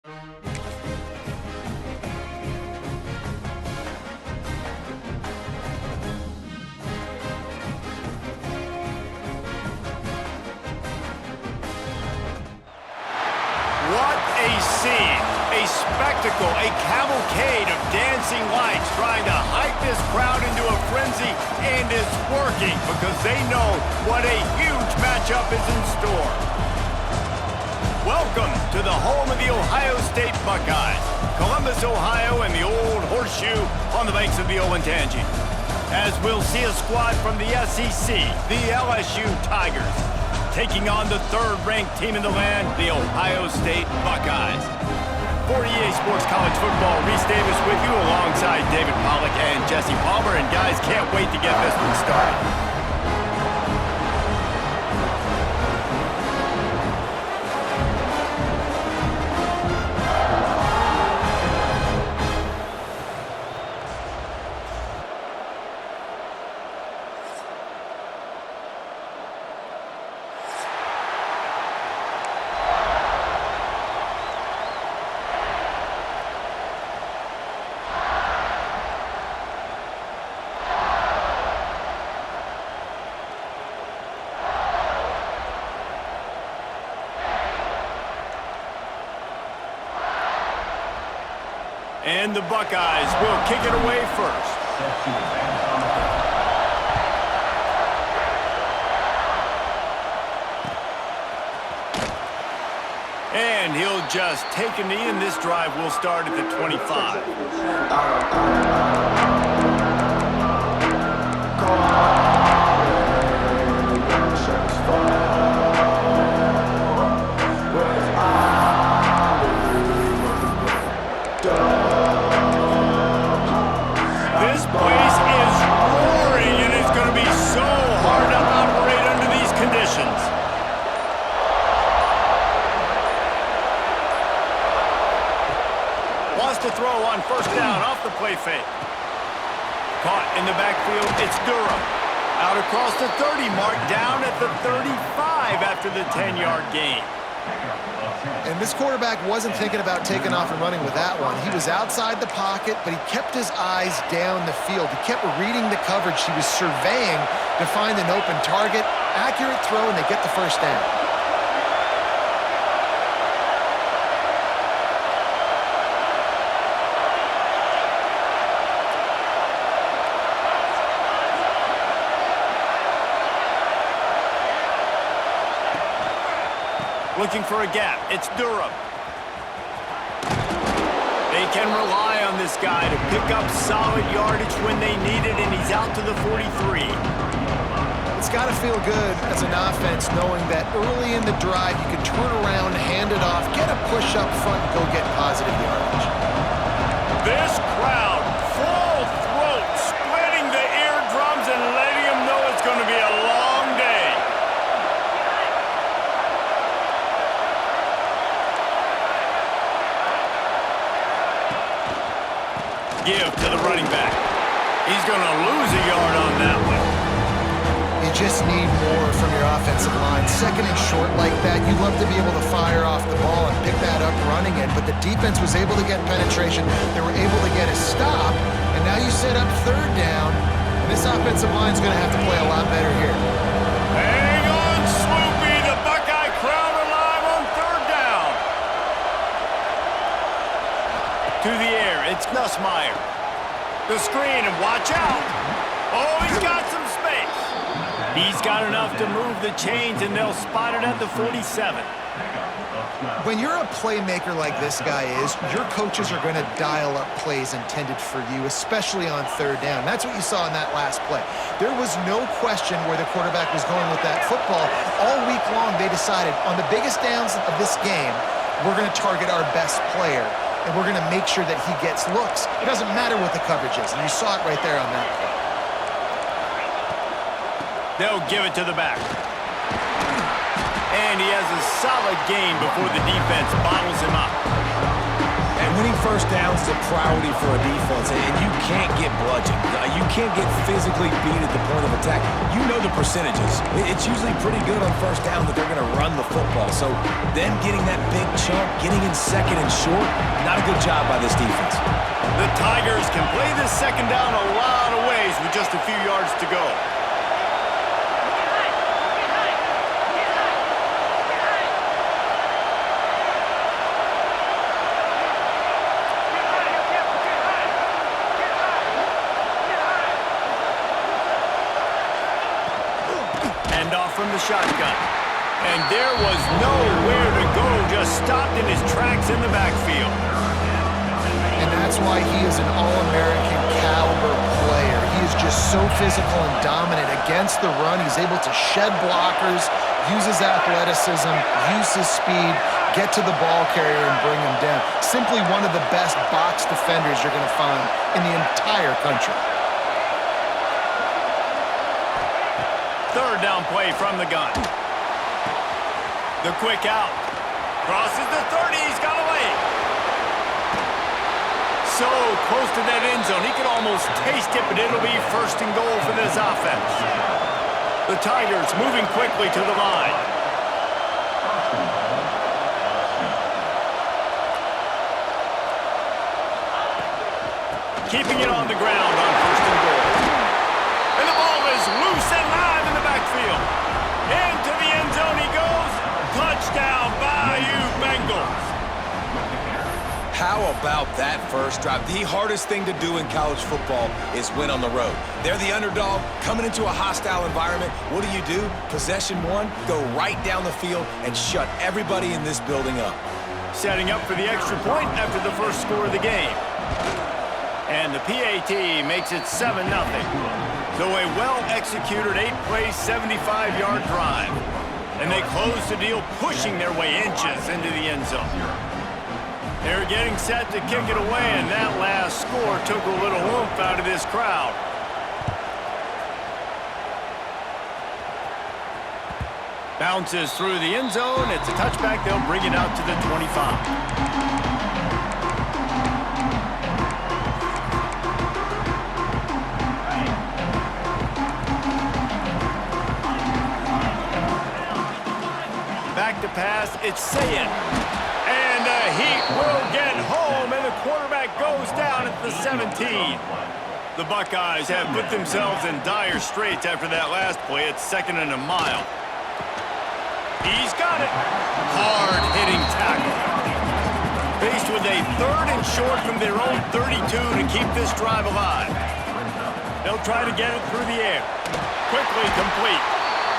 What a scene, a spectacle, a cavalcade of dancing lights trying to hype this crowd into a frenzy, and it's working because they know what a huge matchup is in store. Welcome to the home of the Ohio State Buckeyes, Columbus, Ohio, and the old horseshoe on the banks of the Olentangy. As we'll see a squad from the SEC, the LSU Tigers, taking on the third-ranked team in the land, the Ohio State Buckeyes. For EA Sports College Football, Reese Davis with you alongside David Pollack and Jesse Palmer. And guys, can't wait to get this one started. And the Buckeyes will kick it away first. And he'll just take a knee, and this drive will start at the 25. To throw on first down off the play fake. Caught in the backfield, it's Durham. Out across the 30 mark, down at the 35 after the 10-yard gain. And this quarterback wasn't thinking about taking off and running with that one. He was outside the pocket, but he kept his eyes down the field. He kept reading the coverage. He was surveying to find an open target. Accurate throw, and they get the first down. Looking for a gap. It's Durham. They can rely on this guy to pick up solid yardage when they need it, and he's out to the 43. It's got to feel good as an offense knowing that early in the drive you can turn around, hand it off, get a push up front, and go get positive yardage. This crowd, full throat, splitting the eardrums and letting them know it's going to be a long day. Give to the running back. He's going to lose a yard on that one. You just need more from your offensive line. Second and short like that, you'd love to be able to fire off the ball and pick that up running it, but the defense was able to get penetration. They were able to get a stop, and now you set up third down, and this offensive line is going to have to play a lot better here. Hang on, Swoopy. The Buckeye crowd alive on third down. To the air, it's Nussmeier. The screen, and watch out. Oh, he's got some space. He's got enough to move the chains, and they'll spot it at the 47. When you're a playmaker like this guy is, your coaches are going to dial up plays intended for you, especially on third down. That's what you saw in that last play. There was no question where the quarterback was going with that football. All week long, they decided on the biggest downs of this game, we're going to target our best player, and we're going to make sure that he gets looks. It doesn't matter what the coverage is, and you saw it right there on that play. They'll give it to the back. And he has a solid gain before the defense bottles him up. And winning first down's a priority for a defense, and you can't get bludgeoned. You can't get physically beat at the point of attack. You know the percentages. It's usually pretty good on first down that they're going to run the football. So then getting that big chunk, getting in second and short, not a good job by this defense. The Tigers can play this second down a lot of ways with just a few yards to go. From the shotgun. And there was nowhere to go, just stopped in his tracks in the backfield. And that's why he is an All-American caliber player. He is just so physical and dominant against the run. He's able to shed blockers, use his athleticism, use his speed, get to the ball carrier and bring him down. Simply one of the best box defenders you're going to find in the entire country. Third down play from the gun. The quick out. Crosses the 30. He's got away. So close to that end zone. He could almost taste it, but it'll be first and goal for this offense. The Tigers moving quickly to the line. Keeping it on the ground on first and goal. And the ball is loose and live in the backfield. Into the end zone he goes. Touchdown, Bayou Bengals. How about that first drive? The hardest thing to do in college football is win on the road. They're the underdog, coming into a hostile environment. What do? Possession one, go right down the field and shut everybody in this building up. Setting up for the extra point after the first score of the game. And the PAT makes it 7-0. So a well-executed 8-play, 75-yard drive. And they close the deal, pushing their way inches into the end zone. They're getting set to kick it away, and that last score took a little oomph out of this crowd. Bounces through the end zone. It's a touchback. They'll bring it out to the 25. Back to pass, it's Sayin. And the Heat will get home, and the quarterback goes down at the 17. The Buckeyes have put themselves in dire straits after that last play. It's 2nd and a mile. He's got it. Hard-hitting tackle. Faced with a 3rd and short from their own 32 to keep this drive alive. They'll try to get it through the air. Quickly complete.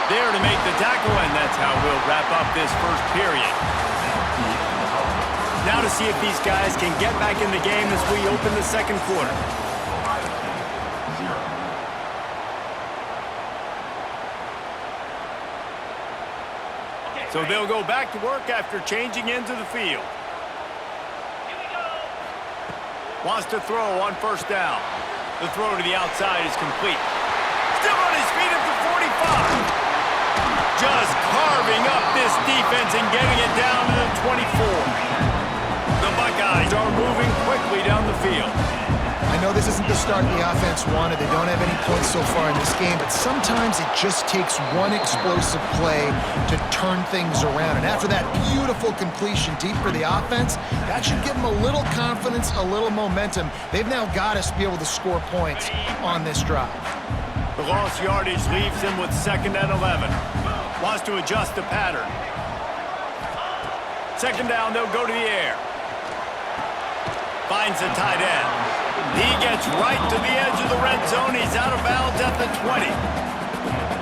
There to make the tackle, and that's how we'll wrap up this first period. Now to see if these guys can get back in the game as we open the second quarter. So they'll go back to work after changing into the field. Wants to throw on first down. The throw to the outside is complete. Still on his feet at the 45. Just carving up this defense and getting it down to the 24. The Buckeyes are moving quickly down the field. I know this isn't the start the offense wanted. They don't have any points so far in this game, but sometimes it just takes one explosive play to turn things around. And after that beautiful completion deep for the offense, that should give them a little confidence, a little momentum. They've now got us to be able to score points on this drive. The lost yardage leaves him with 2nd and 11. Wants to adjust the pattern. 2nd down, they'll go to the air. Finds the tight end. He gets right to the edge of the red zone. He's out of bounds at the 20.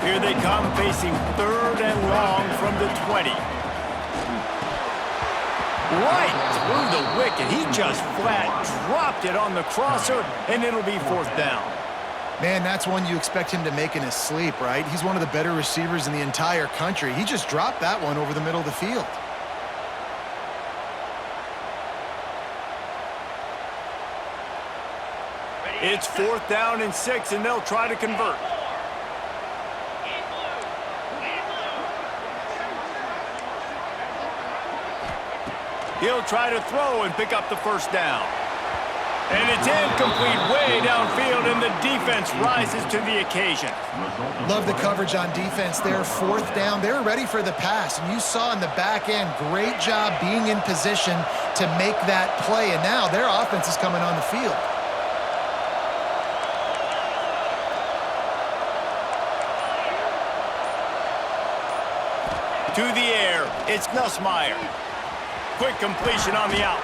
Here they come, facing 3rd and long from the 20. Right through the wicket. He just flat dropped it on the crosser, and it'll be 4th down. Man, that's one you expect him to make in his sleep, right? He's one of the better receivers in the entire country. He just dropped that one over the middle of the field. It's 4th down and 6, and they'll try to convert. He'll try to throw and pick up the first down. And it's incomplete way downfield, and the defense rises to the occasion. Love the coverage on defense there. 4th down, they're ready for the pass. And you saw in the back end, great job being in position to make that play. And now their offense is coming on the field. To the air, it's Nussmeier. Quick completion on the out.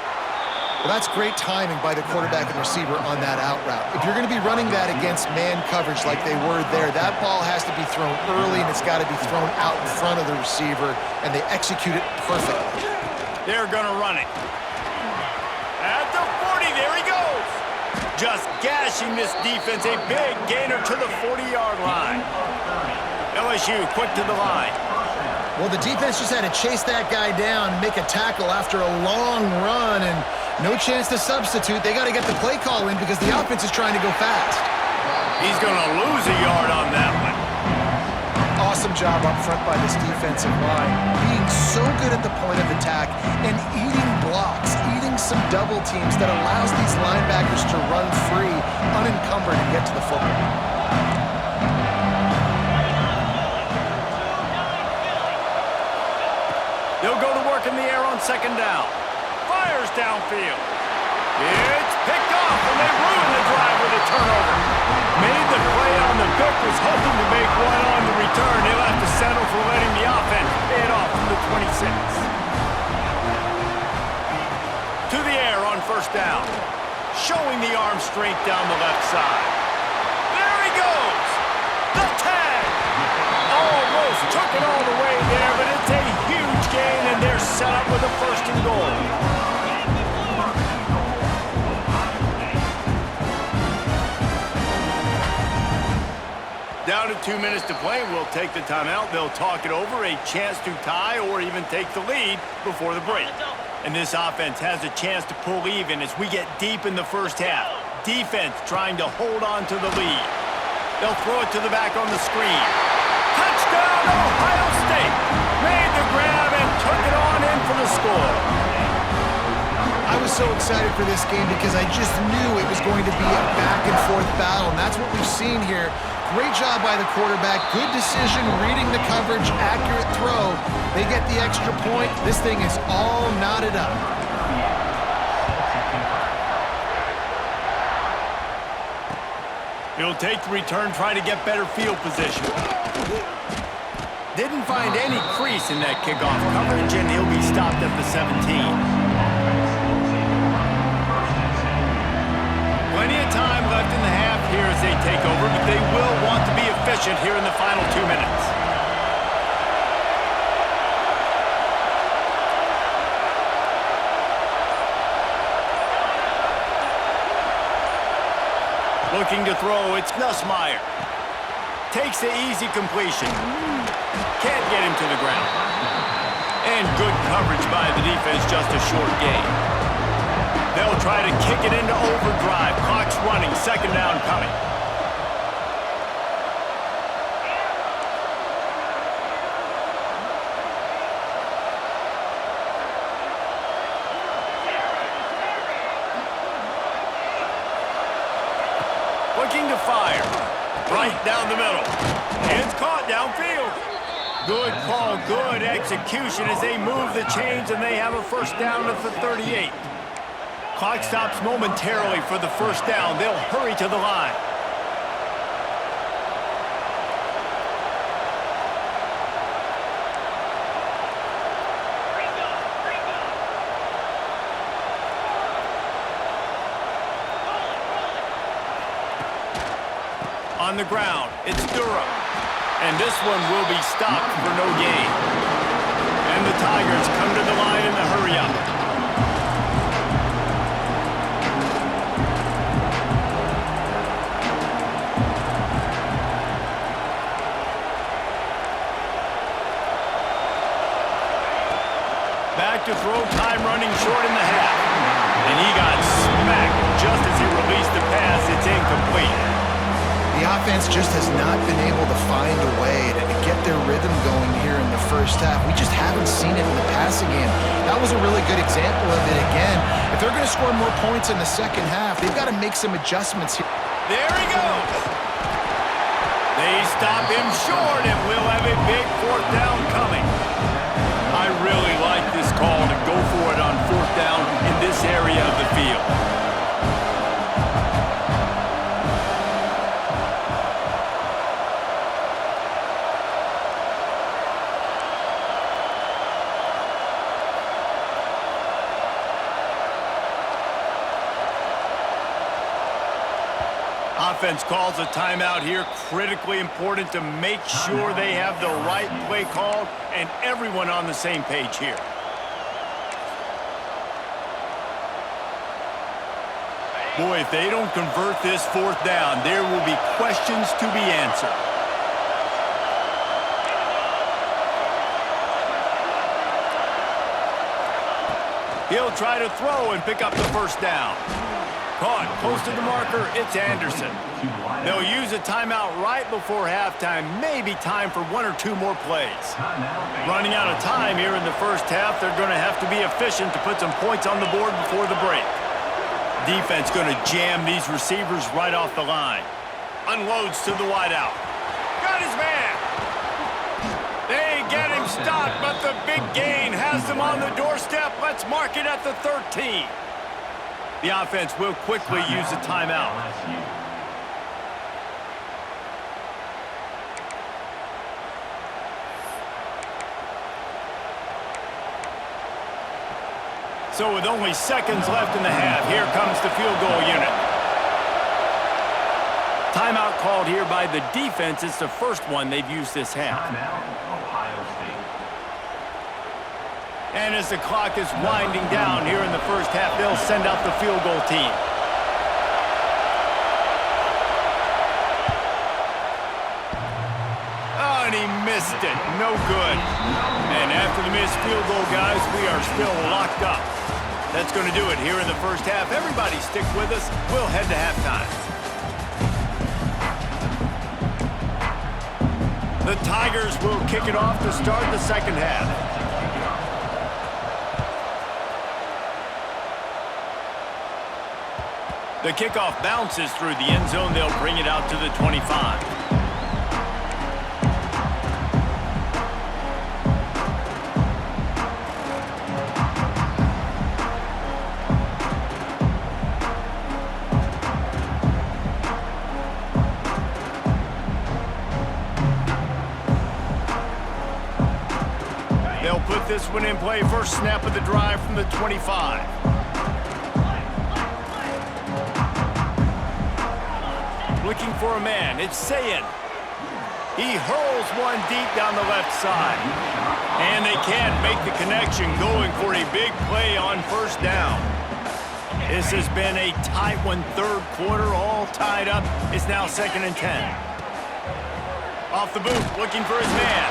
Well, that's great timing by the quarterback and receiver on that out route. If you're going to be running that against man coverage like they were there, that ball has to be thrown early, and it's got to be thrown out in front of the receiver, and they execute it perfectly. They're going to run it. At the 40, there he goes. Just gashing this defense, a big gainer to the 40-yard line. LSU quick to the line. Well, the defense just had to chase that guy down, make a tackle after a long run, and no chance to substitute. They got to get the play call in because the offense is trying to go fast. He's going to lose a yard on that one. Awesome job up front by this defensive line, being so good at the point of attack and eating blocks, eating some double teams that allows these linebackers to run free, unencumbered, and get to the football. They'll go to work in the air on 2nd down. Fires downfield. It's picked off, and they ruin the drive with a turnover. Made the play on the pick, was hoping to make one on the return. They'll have to settle for letting the offense pay it off from the 26. To the air on 1st down. Showing the arm strength down the left side. There he goes. The tag. Almost took it all the way there, but it's a huge gain, and they're set up with a 1st and goal. Down to 2 minutes to play. We'll take the timeout. They'll talk it over, a chance to tie or even take the lead before the break. And this offense has a chance to pull even as we get deep in the 1st half. Defense trying to hold on to the lead. They'll throw it to the back on the screen. Touchdown, Ohio State! Made the grab and took it on in for the score. I was so excited for this game because I just knew it was going to be a back-and-forth battle, and that's what we've seen here. Great job by the quarterback, good decision, reading the coverage, accurate throw. They get the extra point. This thing is all knotted up. He'll take the return, try to get better field position. Didn't find any crease in that kickoff coverage, and he'll be stopped at the 17. Plenty of time left in the half here as they take over, but they will want to be efficient here in the final 2 minutes. Looking to throw, it's Nussmeier. Takes the easy completion. Can't get him to the ground. And good coverage by the defense, just a short gain. They'll try to kick it into overdrive. Clock's running, 2nd down coming. Looking to fire. Right down the middle. It's caught downfield. Good call, good execution as they move the chains, and they have a 1st down at the 38. Clock stops momentarily for the 1st down. They'll hurry to the line. On the ground, it's Durham. And this one will be stopped for no gain. And the Tigers come to the line in the hurry-up. Back to throw, time running short in the half. And he got smacked just as he released the pass. It's incomplete. The offense just has not been able to find a way to get their rhythm going here in the 1st half. We just haven't seen it in the passing game. That was a really good example of it again. If they're going to score more points in the second half, they've got to make some adjustments here. There he goes. They stop him short, and we'll have a big fourth down coming. I really like this call to go for it on fourth down in this area of the field. Offense calls a timeout here. Critically important to make sure they have the right play called and everyone on the same page here. Boy, if they don't convert this fourth down, there will be questions to be answered. He'll try to throw and pick up the first down. Caught close to the marker, it's Anderson. They'll use a timeout right before halftime, maybe time for one or two more plays. Running out of time here in the first half, they're going to have to be efficient to put some points on the board before the break. Defense going to jam these receivers right off the line. Unloads to the wideout. Got his man. They get him stopped, but the big gain has them on the doorstep. Let's mark it at the 13. The offense will quickly use a timeout. So with only seconds left in the half, here comes the field goal unit. Timeout called here by the defense. It's the first one they've used this half. And as the clock is winding down here in the first half, they'll send out the field goal team. Oh, and he missed it. No good. And after the missed field goal, guys, we are still locked up. That's going to do it here in the first half. Everybody stick with us. We'll head to halftime. The Tigers will kick it off to start the second half. The kickoff bounces through the end zone. They'll bring it out to the 25. They'll put this one in play. First snap of the drive from the 25. Looking for a man. It's Sayin. He hurls one deep down the left side. And they can't make the connection, going for a big play on first down. This has been a tight one, third quarter, all tied up. It's now 2nd and 10. Off the boot, looking for his man.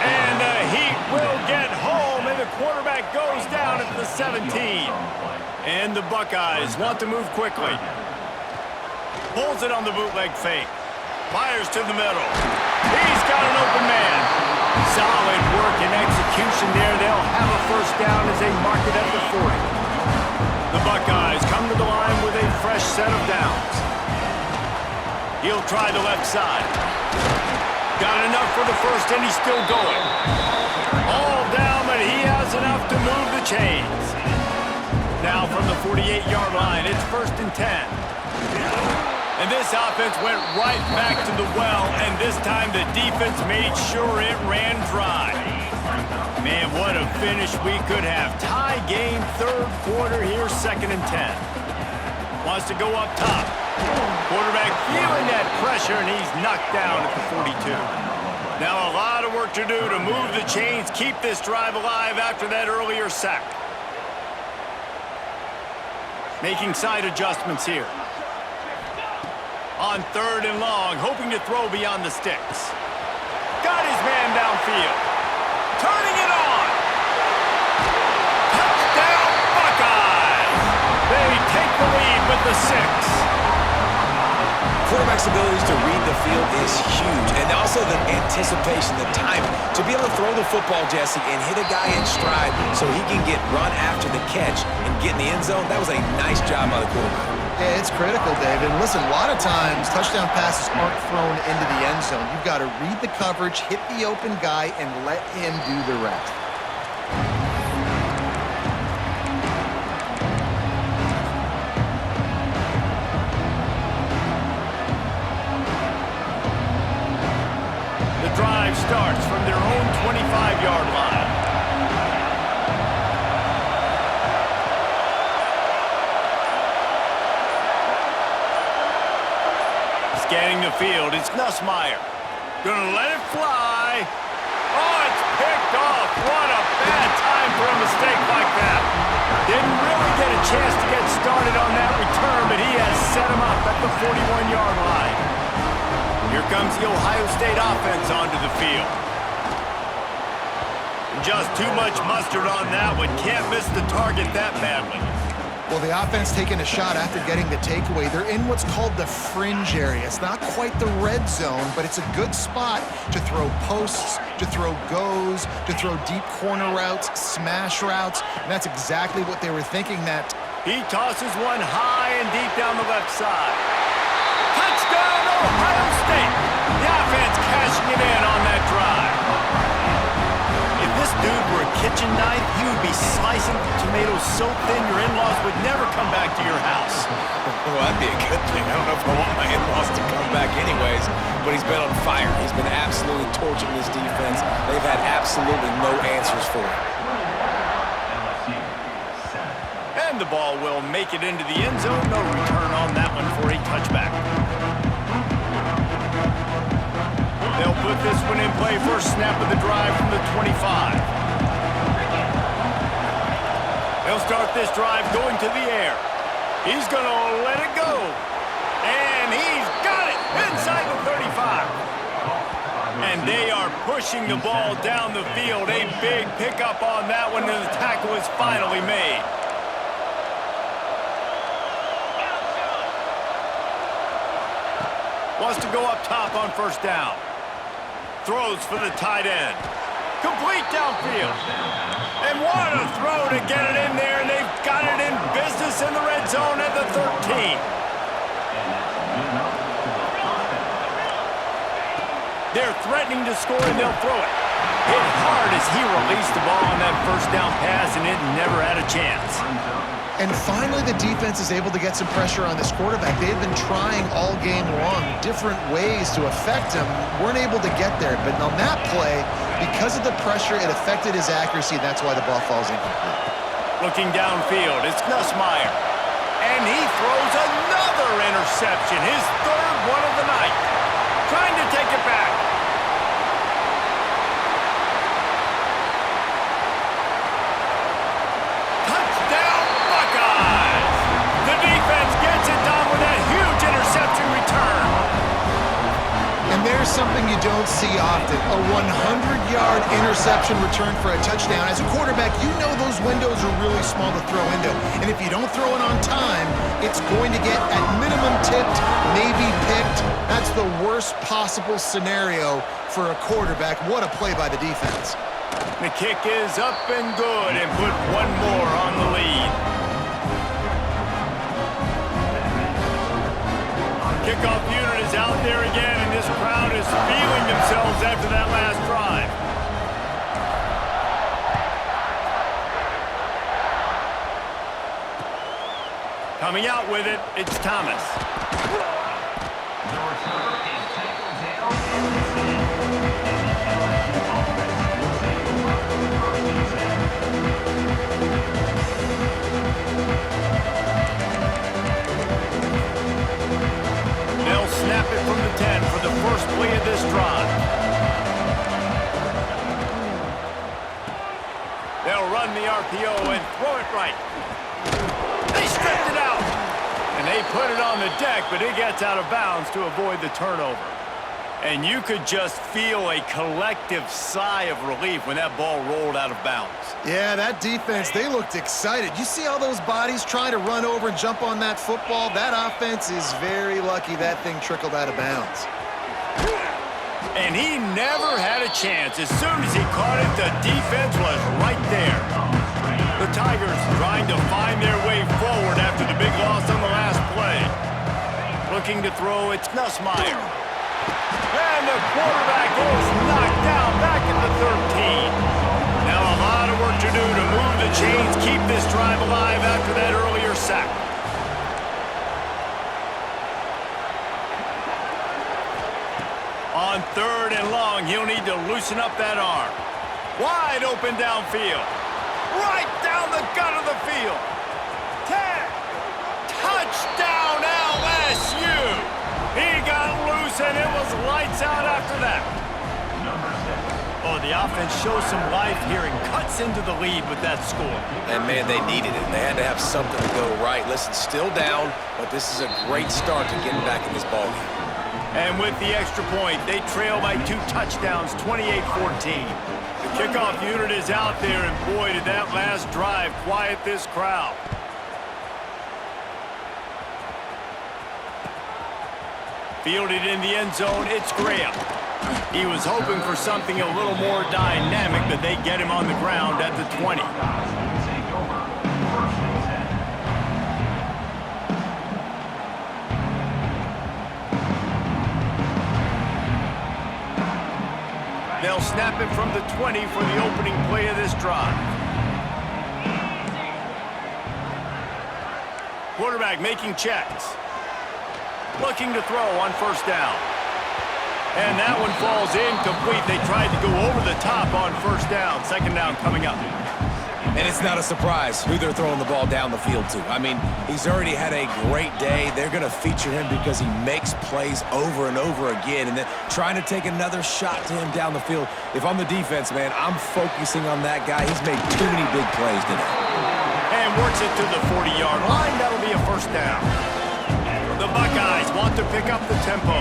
And the Heat will get home, and the quarterback goes down at the 17. And the Buckeyes want to move quickly. Pulls it on the bootleg fake. Fires to the middle. He's got an open man. Solid work and execution there. They'll have a first down as they mark it at the 40. The Buckeyes come to the line with a fresh set of downs. He'll try the left side. Got enough for the first, and he's still going. All down, but he has enough to move the chains. Now from the 48-yard line, it's 1st and 10. And this offense went right back to the well, and this time the defense made sure it ran dry. Man, what a finish we could have. Tie game, third quarter here, 2nd and 10. Wants to go up top. Quarterback feeling that pressure, and he's knocked down at the 42. Now a lot of work to do to move the chains, keep this drive alive after that earlier sack. Making side adjustments here. On 3rd and long, hoping to throw beyond the sticks. Got his man downfield. Turning it on. Touchdown, Buckeyes! They take the lead with the 6. Quarterback's abilities to read the field is huge, and also the anticipation, the timing. To be able to throw the football, Jesse, and hit a guy in stride so he can get run after the catch and get in the end zone, that was a nice job by the quarterback. Yeah, it's critical, David. Listen, a lot of times touchdown passes aren't thrown into the end zone. You've got to read the coverage, hit the open guy, and let him do the rest. The drive starts from their own 25-yard line. Scanning the field, it's Nussmeier. Gonna let it fly. Oh, it's picked off. What a bad time for a mistake like that. Didn't really get a chance to get started on that return, but he has set him up at the 41-yard line. Here comes the Ohio State offense onto the field. Just too much mustard on that one. Can't miss the target that badly. Well, the offense taking a shot after getting the takeaway. They're in what's called the fringe area. It's not quite the red zone, but it's a good spot to throw posts, to throw goes, to throw deep corner routes, smash routes, and that's exactly what they were thinking that. He tosses one high and deep down the left side. Touchdown, Ohio State! The offense cashing it in on that drive. If this dude were a kitchen knife, he would be slicing tomatoes so thin your in-laws would never come back to your house. Well, that'd be a good thing. I don't know if I want my in-laws to come back anyways, but he's been on fire. He's been absolutely torching this defense. They've had absolutely no answers for him. And the ball will make it into the end zone. No return on that one for a touchback. They'll put this one in play. First snap of the drive from the 25. They'll start this drive going to the air. He's going to let it go. And he's got it inside the 35. And they are pushing the ball down the field. A big pickup on that one, and the tackle is finally made. Wants to go up top on first down. Throws for the tight end. Complete downfield. And what a throw to get it in there, and they've got it in business in the red zone at the 13. They're threatening to score, and they'll throw it. Hit hard as he released the ball on that first down pass, and it never had a chance. And finally, the defense is able to get some pressure on this quarterback. They've been trying all game long different ways to affect him. Weren't able to get there. But on that play, because of the pressure, it affected his accuracy. That's why the ball falls incomplete. Looking downfield, it's Nussmeier. And he throws another interception. His third one of the night. Trying to take it back. There's something you don't see often, a 100-yard interception return for a touchdown. As a quarterback, you know those windows are really small to throw into. And if you don't throw it on time, it's going to get at minimum tipped, maybe picked. That's the worst possible scenario for a quarterback. What a play by the defense. The kick is up and good, and put one more on the lead. Kickoff unit is out there again, and this crowd is feeling themselves after that last drive. Coming out with it, it's Thomas. They'll snap it from the 10 for the first play of this drive. They'll run the RPO and throw it right. They stripped it out. And they put it on the deck, but it gets out of bounds to avoid the turnover. And you could just feel a collective sigh of relief when that ball rolled out of bounds. Yeah, that defense, they looked excited. You see all those bodies trying to run over and jump on that football? That offense is very lucky that thing trickled out of bounds. And he never had a chance. As soon as he caught it, the defense was right there. The Tigers trying to find their way forward after the big loss on the last play. Looking to throw, it's Nussmeier. And the quarterback is knocked down back at the 13. Now a lot of work to do to move the chains, keep this drive alive after that earlier sack. On 3rd and long, he'll need to loosen up that arm. Wide open downfield. Right down the gut of the field. 10. Touchdown LSU. He got loose, and it was lights out after that. Oh, the offense shows some life here and cuts into the lead with that score. And, man, they needed it. They had to have something to go right. Listen, still down, but this is a great start to getting back in this ballgame. And with the extra point, they trail by 2 touchdowns, 28-14. The kickoff unit is out there, and boy, did that last drive quiet this crowd. Fielded in the end zone, it's Graham. He was hoping for something a little more dynamic, but they get him on the ground at the 20. They'll snap it from the 20 for the opening play of this drive. Quarterback making checks. Looking to throw on 1st down. And that one falls incomplete. They tried to go over the top on 1st down. 2nd down coming up. And it's not a surprise who they're throwing the ball down the field to. I mean, he's already had a great day. They're going to feature him because he makes plays over and over again. And then trying to take another shot to him down the field. If I'm the defense, man, I'm focusing on that guy. He's made too many big plays today. And works it to the 40-yard line. That'll be a 1st down. The Buckeyes want to pick up the tempo.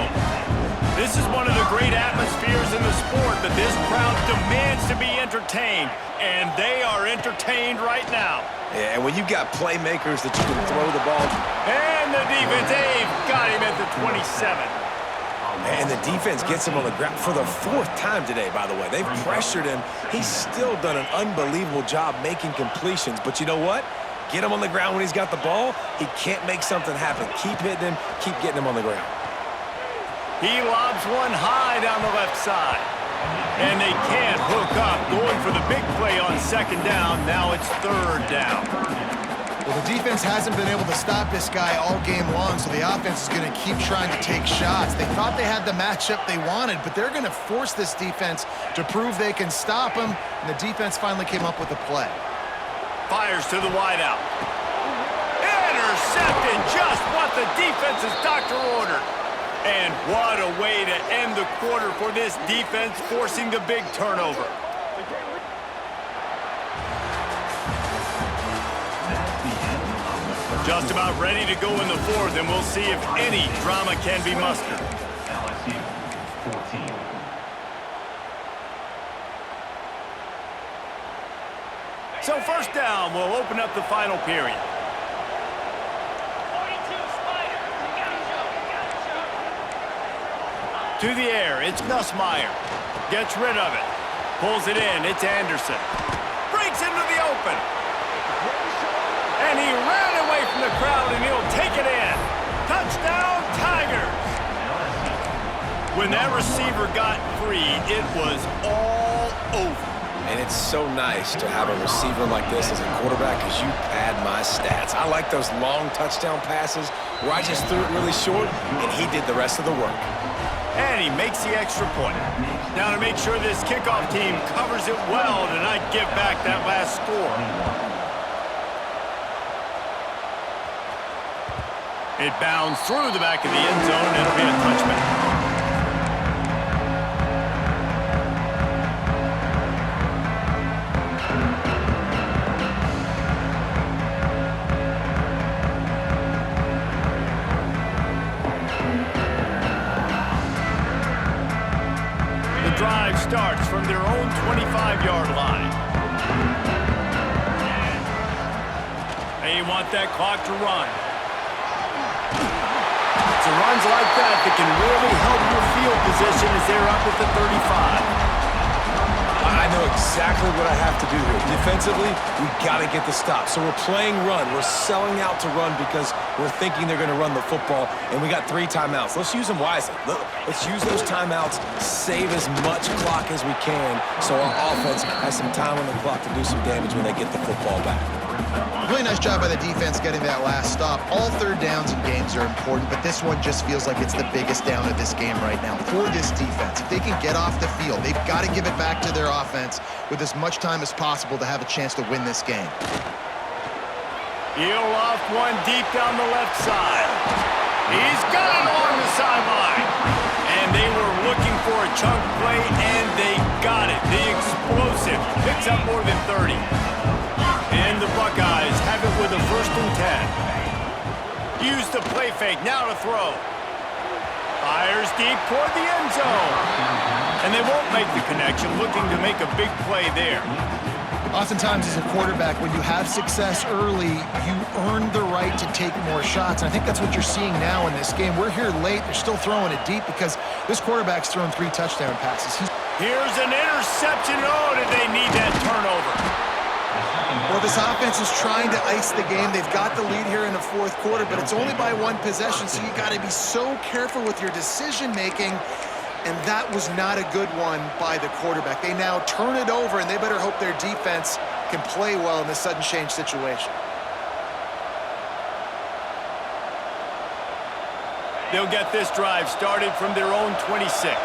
This is one of the great atmospheres in the sport, but this crowd demands to be entertained, and they are entertained right now. Yeah, and when you've got playmakers that you can throw the ball. And the defense, they've got him at the 27. And the defense gets him on the ground for the 4th time today, by the way. They've pressured him. He's still done an unbelievable job making completions, but you know what? Get him on the ground when he's got the ball. He can't make something happen. Keep hitting him. Keep getting him on the ground. He lobs one high down the left side. And they can't hook up. Going for the big play on 2nd down. Now it's 3rd down. Well, the defense hasn't been able to stop this guy all game long, so the offense is going to keep trying to take shots. They thought they had the matchup they wanted, but they're going to force this defense to prove they can stop him, and the defense finally came up with a play. Fires to the wideout. Intercepted, just what the defense's doctor ordered. And what a way to end the quarter for this defense, forcing the big turnover. Just about ready to go in the 4th, and we'll see if any drama can be mustered. So 1st down will open up the final period. To the air, it's Nussmeier. Gets rid of it. Pulls it in, it's Anderson. Breaks into the open. And he ran away from the crowd, and he'll take it in. Touchdown, Tigers! When that receiver got free, it was all over. And it's so nice to have a receiver like this as a quarterback because you pad my stats. I like those long touchdown passes where I just threw it really short, and he did the rest of the work. And he makes the extra point. Now to make sure this kickoff team covers it well to not give back that last score. It bounds through the back of the end zone, and it'll be a touchback. starts from their own 25-yard line. They want that clock to run. It's runs like that can really help your field position as they're up at the 35. I know exactly what I have to do here. Defensively, we got to get the stop. So we're playing run. We're selling out to run because we're thinking they're going to run the football, and we got 3 timeouts. Let's use them wisely. Let's use those timeouts, save as much clock as we can so our offense has some time on the clock to do some damage when they get the football back. Really nice job by the defense getting that last stop. All third downs in games are important, but this one just feels like it's the biggest down of this game right now for this defense. If they can get off the field, they've got to give it back to their offense with as much time as possible to have a chance to win this game. He'll off one deep down the left side. He's got it along the sideline. And they were looking for a chunk play, and they got it. The explosive picks up more than 30. And the Buckeyes have it with a 1st and 10. Use the play fake, now to throw. Fires deep toward the end zone. And they won't make the connection, looking to make a big play there. Oftentimes as a quarterback, when you have success early, you earn the right to take more shots. And I think that's what you're seeing now in this game. We're here late. They're still throwing it deep because this quarterback's thrown 3 touchdown passes. Here's an interception. Oh, did they need that turnover? Well, this offense is trying to ice the game. They've got the lead here in the 4th quarter, but it's only by 1 possession, so you got to be so careful with your decision-making, and that was not a good one by the quarterback. They now turn it over, and they better hope their defense can play well in this sudden change situation. They'll get this drive started from their own 26.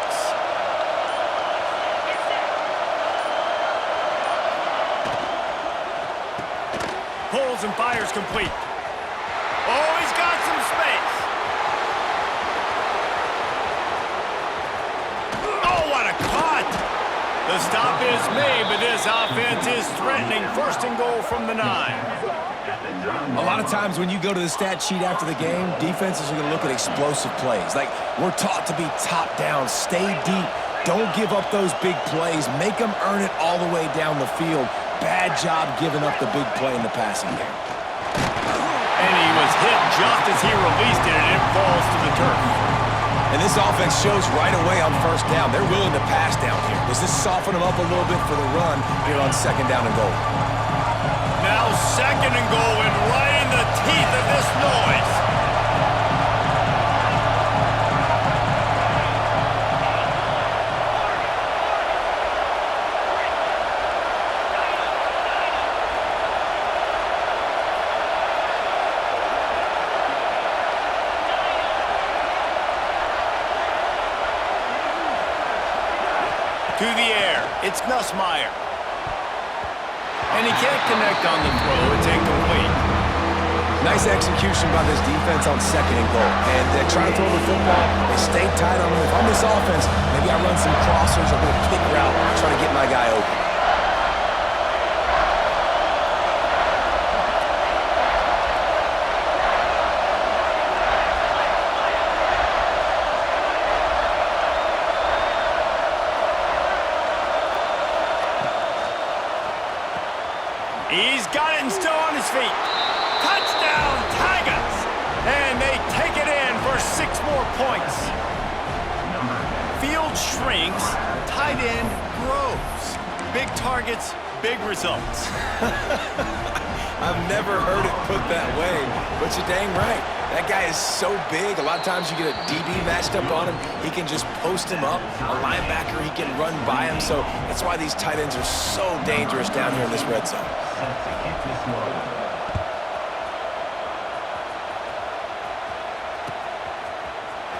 Pulls and fires complete. Oh, he's got some space. Oh, what a cut. The stop is made, but this offense is threatening 1st and goal from the 9. A lot of times when you go to the stat sheet after the game, defenses are going to look at explosive plays. Like, we're taught to be top down, stay deep, don't give up those big plays, make them earn it all the way down the field. Bad job giving up the big play in the passing game. And he was hit just as he released it, and it falls to the turf. And this offense shows right away on 1st down. They're willing to pass down here. Does this soften them up a little bit for the run here on 2nd down and goal? Now 2nd and goal, and right in the teeth of this noise. To the air, it's Nussmeier. And he can't connect on the throw, it's incomplete. Nice execution by this defense on 2nd and goal. And they're trying to throw the football, they stay tight on him. If I'm this offense, maybe I run some crossers, a little kick route, trying to get my guy open. He's got it and still on his feet. Touchdown, Tigers! And they take it in for 6 more points. Field shrinks, tight end grows. Big targets, big results. I've never heard it put that way, but you're dang right. That guy is so big. A lot of times you get a DB matched up on him. He can just post him up. A linebacker, he can run by him. So that's why these tight ends are so dangerous down here in this red zone.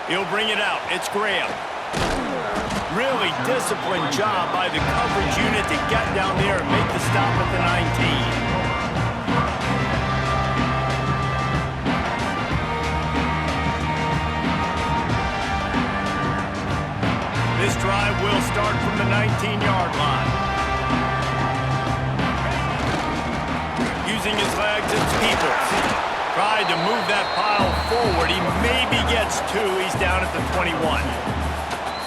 He'll bring it out. It's Graham. Really disciplined job by the coverage unit to get down there and make the stop at the 19. This drive will start from the 19-yard line. Using his legs, it's Peoples. Tried to move that pile forward. He maybe gets 2. He's down at the 21.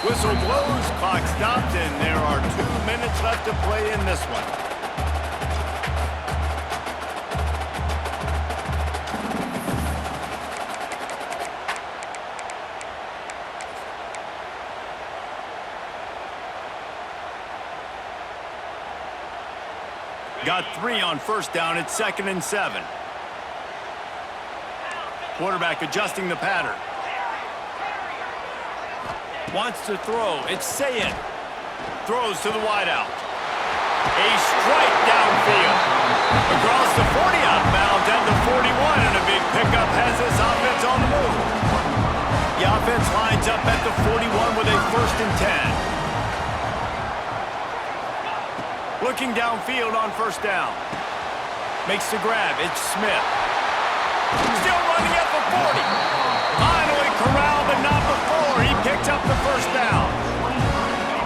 Whistle blows, clock stops, and there are 2 minutes left to play in this one. Got 3 on first down. It's 2nd and 7. Quarterback adjusting the pattern. Wants to throw. It's Sayed. Throws to the wideout. A strike downfield. Across the 40 outbound at the 41, and a big pickup has this offense on the move. The offense lines up at the 41 with a 1st and 10. Looking downfield on first down. Makes the grab. It's Smith. Still running at the 40. Finally corralled, but not before. He picked up the first down.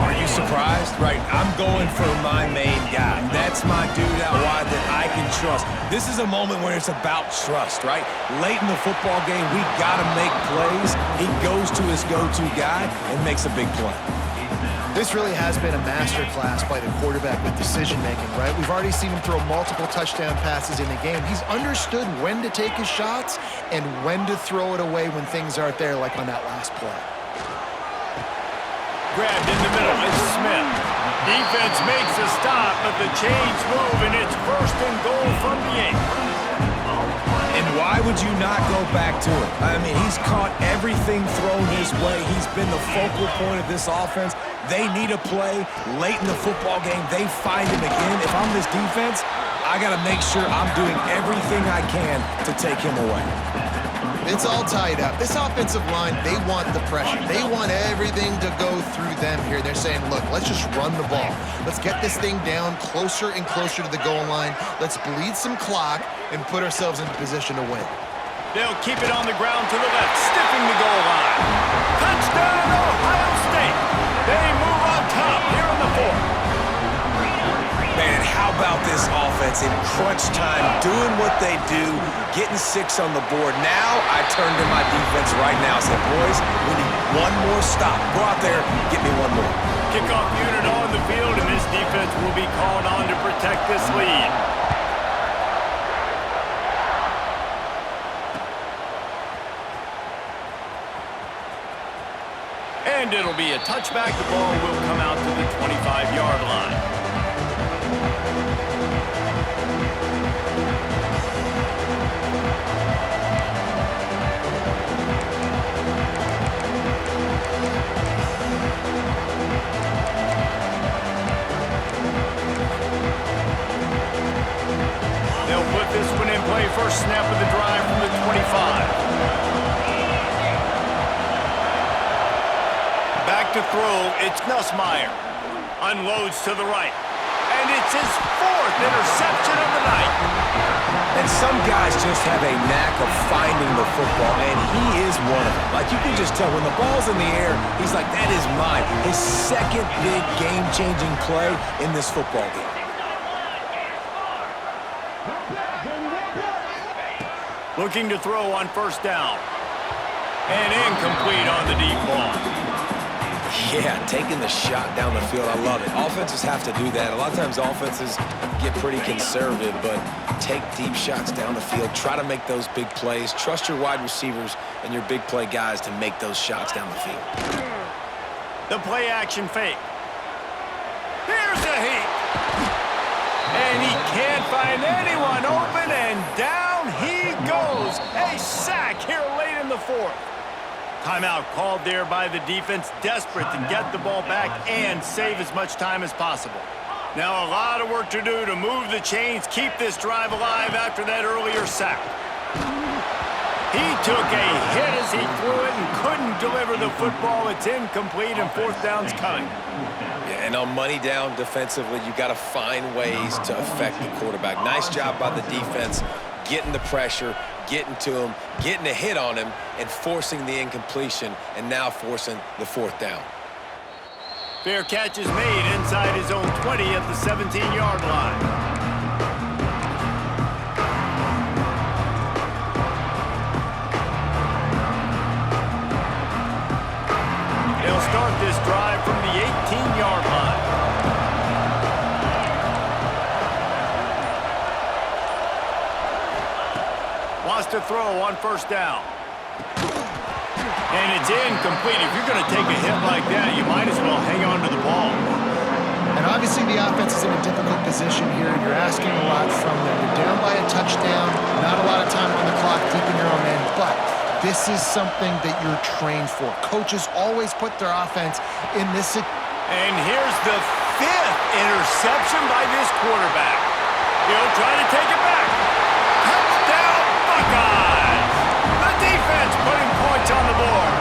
Are you surprised? Right, I'm going for my main guy. That's my dude out wide that I can trust. This is a moment where it's about trust, right? Late in the football game, we got to make plays. He goes to his go-to guy and makes a big play. This really has been a masterclass by the quarterback with decision-making, right? We've already seen him throw multiple touchdown passes in the game. He's understood when to take his shots and when to throw it away when things aren't there, like on that last play. Grabbed in the middle, it's Smith. Defense makes a stop, but the chains move, and it's 1st and goal from the 8. And why would you not go back to it? I mean, he's caught everything thrown his way. He's been the focal point of this offense. They need a play late in the football game. They find him again. If I'm this defense, I got to make sure I'm doing everything I can to take him away. It's all tied up. This offensive line, they want the pressure. They want everything to go through them here. They're saying, look, let's just run the ball. Let's get this thing down closer and closer to the goal line. Let's bleed some clock and put ourselves into position to win. They'll keep it on the ground to the left, stiffing the goal line. Touchdown, Ohio State. They move on top here in the 4th. Man, how about this offense in crunch time, doing what they do, getting 6 on the board. Now I turn to my defense right now and say, boys, we need one more stop. Go out there, get me one more. Kickoff unit on the field, and this defense will be called on to protect this lead. And it'll be a touchback. The ball will come out to the 25-yard line. They'll put this one in play. First snap of the drive from the 25. Back to throw, it's Nussmeier. Unloads to the right. And it's his 4th interception of the night. And some guys just have a knack of finding the football, and he is one of them. Like, you can just tell when the ball's in the air, he's like, that is mine. His 2nd big game-changing play in this football game. Looking to throw on first down. And incomplete on the deep ball. Yeah, taking the shot down the field, I love it. Offenses have to do that. A lot of times offenses get pretty conservative, but take deep shots down the field. Try to make those big plays. Trust your wide receivers and your big play guys to make those shots down the field. The play action fake. Here's a heat. And he can't find anyone open, and down he goes. A sack here late in the 4th. Timeout called there by the defense, desperate to get the ball back and save as much time as possible. Now a lot of work to do to move the chains, keep this drive alive after that earlier sack. He took a hit as he threw it and couldn't deliver the football. It's incomplete, and 4th down's coming. Yeah, and on money down defensively, you got to find ways to affect the quarterback. Nice job by the defense, getting the pressure, getting to him, getting a hit on him, and forcing the incompletion, and now forcing the 4th down. Fair catch is made inside his own 20 at the 17-yard line. They'll start this drive to throw on first down. And it's incomplete. If you're going to take a hit like that, you might as well hang on to the ball. And obviously the offense is in a difficult position here. You're asking a lot from them. You're down by a touchdown, not a lot of time on the clock, deep in your own end, but this is something that you're trained for. Coaches always put their offense in this. And here's the 5th interception by this quarterback. He'll try to take it back. Touchdown, Buckeyes! The defense putting points on the board.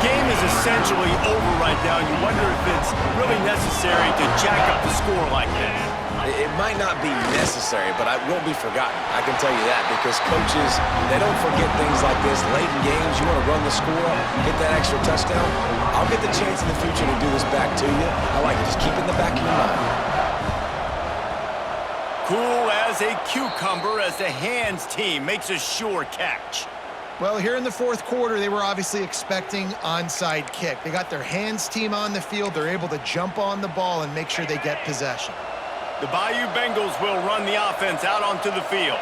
Game is essentially over right now. You wonder if it's really necessary to jack up the score like that. It might not be necessary, but it won't be forgotten. I can tell you that because coaches, they don't forget things like this. Late in games, you want to run the score, get that extra touchdown. I'll get the chance in the future to do this back to you. I like it. Just keep it in the back of your mind. Cool as a cucumber as the hands team makes a sure catch. Well, here in the fourth quarter, they were obviously expecting onside kick. They got their hands team on the field. They're able to jump on the ball and make sure they get possession. The Bayou Bengals will run the offense out onto the field.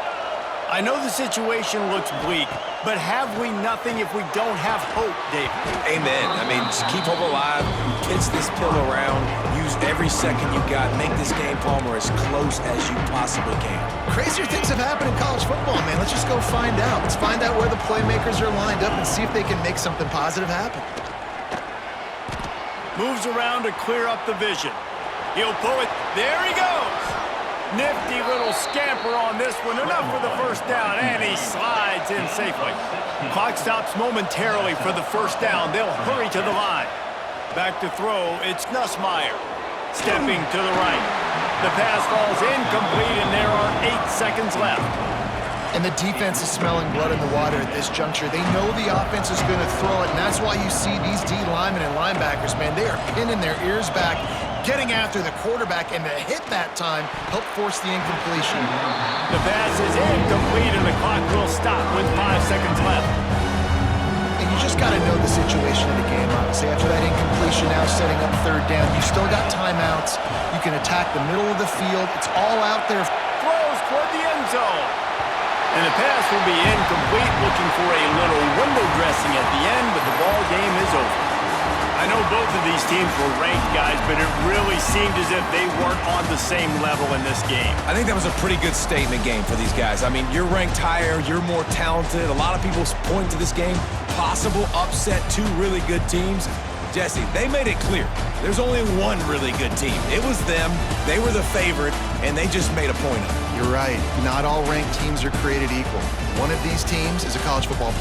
I know the situation looks bleak, but have we nothing if we don't have hope, David? Amen. I mean, just keep hope alive, pitch this pill around, use every second you got, make this game, Palmer, as close as you possibly can. Crazier things have happened in college football, man. Let's just go find out. Let's find out where the playmakers are lined up and see if they can make something positive happen. Moves around to clear up the vision. He'll pull it. There he goes. Nifty little scamper on this one. Enough for the first down, and he slides in safely. Clock stops momentarily for the first down. They'll hurry to the line. Back to throw. It's Nussmeier. Stepping to the right. The pass falls incomplete, and there are 8 seconds left. And the defense is smelling blood in the water at this juncture. They know the offense is going to throw it, and that's why you see these D linemen and linebackers, man, they are pinning their ears back, getting after the quarterback, and the hit that time helped force the incompletion. The pass is incomplete, and the clock will stop with 5 seconds left. And you just got to know the situation of the game, obviously. After that incompletion, now setting up third down, you still got timeouts. You can attack the middle of the field. It's all out there. Throws toward the end zone. And the pass will be incomplete, looking for a little window dressing at the end, but the ball game is over. I know both of these teams were ranked, guys, but it really seemed as if they weren't on the same level in this game. I think that was a pretty good statement game for these guys. I mean, you're ranked higher, you're more talented. A lot of people point to this game, possible upset, 2 really good teams. Jesse, they made it clear. There's only one really good team. It was them. They were the favorite, and they just made a point of it. You're right. Not all ranked teams are created equal. One of these teams is a college football player.